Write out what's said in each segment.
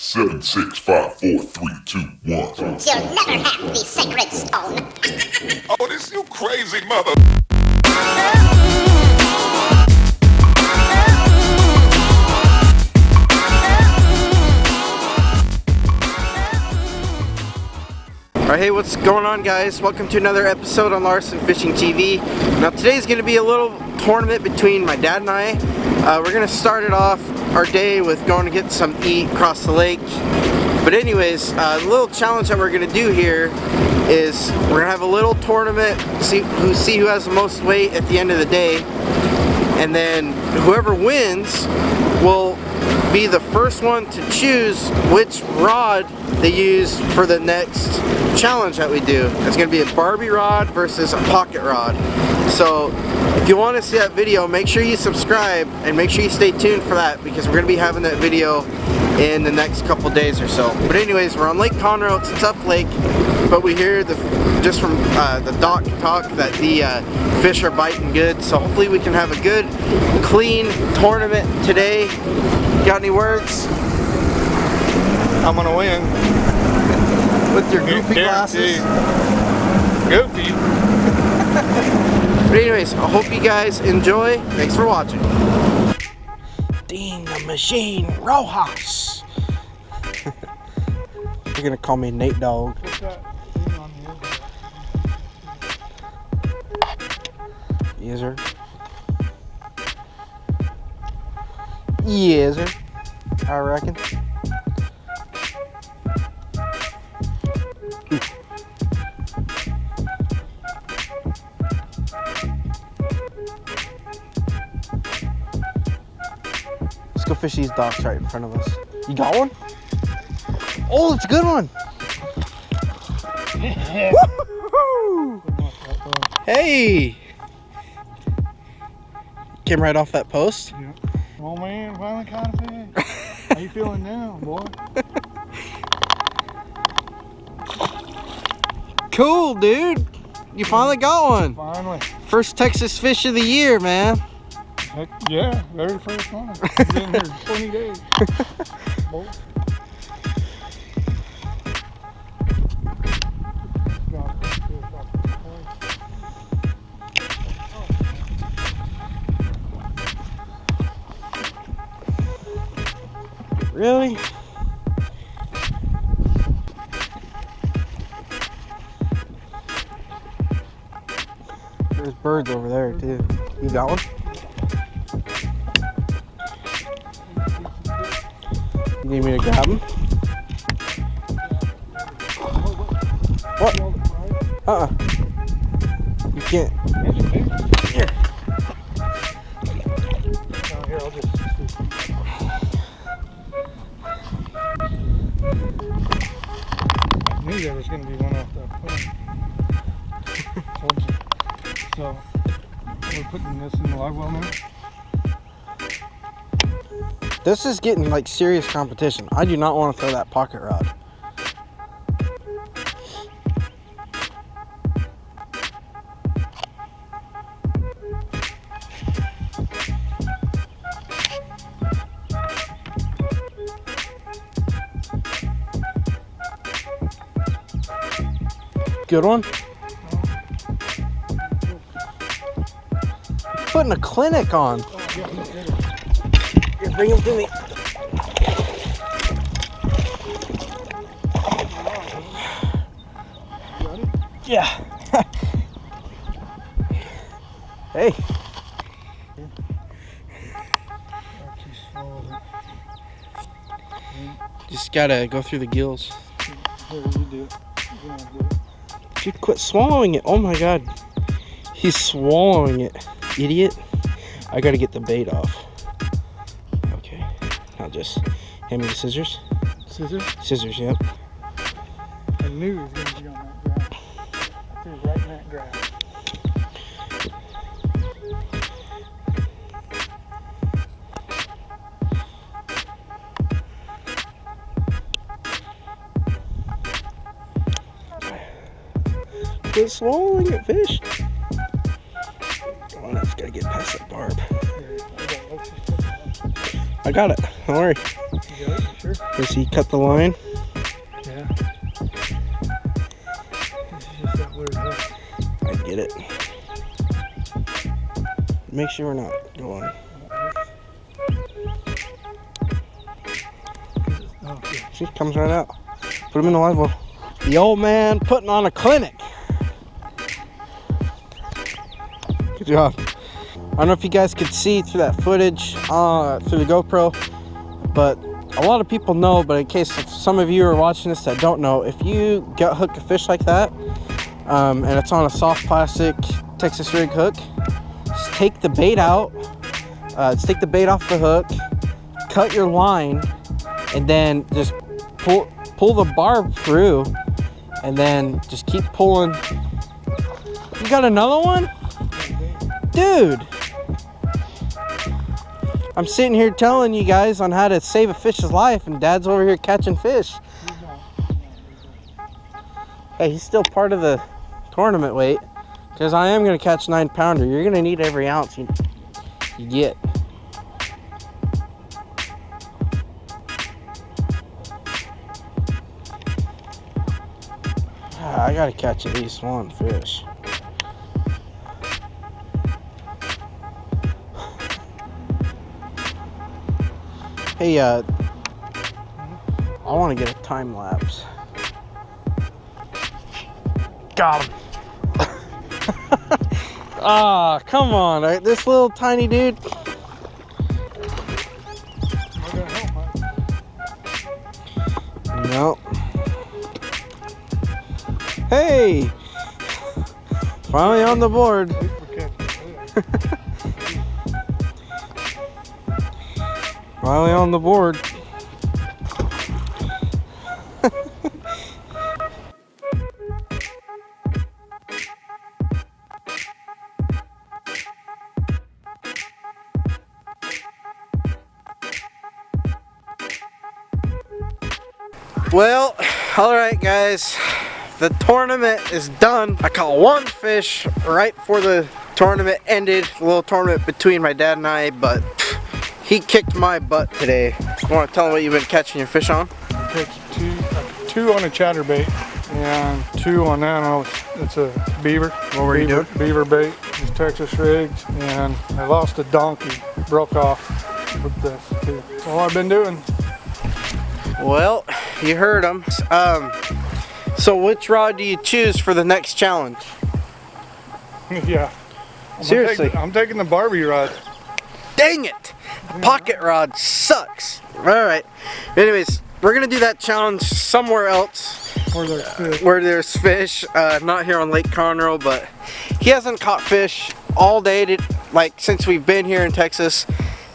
7, 6, 5, 4, 3, 2, 1. You'll never have the sacred stone. Oh, this you crazy mother. Alright, hey, what's going on, guys? Welcome to another episode on Larson Fishing TV. Now today's going to be a little tournament between my dad and I. We're going to start it off our day with going to get some eat across the lake. But anyways, the little challenge that we're going to do here is we're going to have a little tournament, see who has the most weight at the end of the day. And then whoever wins will be the first one to choose which rod they use for the next challenge that we do. It's going to be a Barbie rod versus a pocket rod. So if you want to see that video, make sure you subscribe and make sure you stay tuned for that, because we're going to be having that video in the next couple days or so. But anyways, we're on Lake Conroe. It's a tough lake, but we hear just from the dock talk that the fish are biting good. So hopefully we can have a good, clean tournament today. Got any words? I'm gonna win. With your goofy glasses? Goofy. But anyways, I hope you guys enjoy. Thanks for watching. Dean the Machine Rojas. You're gonna call me Nate Dogg. What's that thing on Yes, sir. Yes, sir. I reckon. Let's go fish these docks right in front of us. You got one? Oh, it's a good one. Woo-hoo! Hey! Came right off that post. Yeah. Oh man, finally caught a fish. How you feeling now, boy? Cool, dude. You finally got one. Finally. First Texas fish of the year, man. Heck, yeah, very first one. Been here 20 days. Boy. Really? There's birds over there too. You got one? You need me to grab them? What? You can't. Here. Here, I'll just... I knew there was going to be one off that point. So, we're putting this in the live well now. This is getting like serious competition. I do not want to throw that pocket rod. Good one. Putting a clinic on. Here, bring him to me. Yeah. Hey. Just gotta go through the gills. Here, you do it. Dude, quit swallowing it. Oh my god. He's swallowing it. Idiot. I gotta get the bait off. Okay. Now just hand me the scissors. Scissors? Scissors, yep. I knew he was going to be on that grass. I threw right in that grass. Quit swallowing it, fish. Oh, I just gotta get past that barb. I got it. Don't worry. Yeah, sure. Does he cut the line? Yeah. It's just that weird hook. I get it. Make sure we're not going. Okay. She comes right out. Put him in the live well. The old man putting on a clinic. Good job. I don't know if you guys could see through that footage through the GoPro, but a lot of people know, but in case some of you are watching this that don't know, if you gut hook a fish like that, and it's on a soft plastic Texas rig hook, just take the bait out, take the bait off the hook, cut your line, and then just pull the barb through, and then just keep pulling. You got another one? Dude! I'm sitting here telling you guys on how to save a fish's life, and Dad's over here catching fish. Hey, he's still part of the tournament weight, because I am going to catch 9-pounder. You're going to need every ounce you get. I got to catch at least one fish. Hey, I want to get a time lapse. Got him. Ah, come on. This little tiny dude. No. Hey! Finally on the board. Finally on the board. Well, alright guys, the tournament is done. I caught one fish right before the tournament ended, a little tournament between my dad and I, but he kicked my butt today. You want to tell him what you've been catching your fish on? I catch two on a chatterbait and 2 on that. It's a beaver. What were you doing? Beaver bait, just Texas rigs, and I lost a donkey, broke off with this. That's all I've been doing. Well, you heard him. So which rod do you choose for the next challenge? Yeah. Seriously. I'm taking the Barbie rod. Dang it! The pocket rod sucks. Alright. Anyways, we're going to do that challenge somewhere else. Where there's fish. Not here on Lake Conroe, but he hasn't caught fish all day, since we've been here in Texas.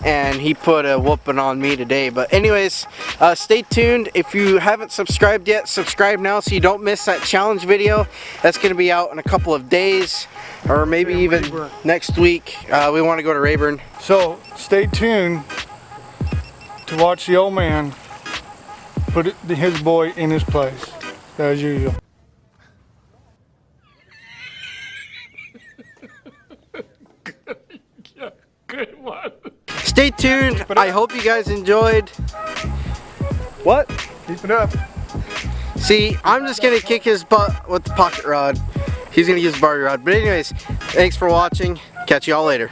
And he put a whooping on me today. But anyways, stay tuned. If you haven't subscribed yet, subscribe now so you don't miss that challenge video. That's going to be out in a couple of days, or maybe even Rayburn. Next week. We want to go to Rayburn. So stay tuned to watch the old man put his boy in his place, as usual. Good one. Stay tuned. I hope you guys enjoyed. What? Keep it up. See, I'm just going to kick his butt with the pocket rod. He's going to use the Barbie rod. But anyways, thanks for watching. Catch you all later.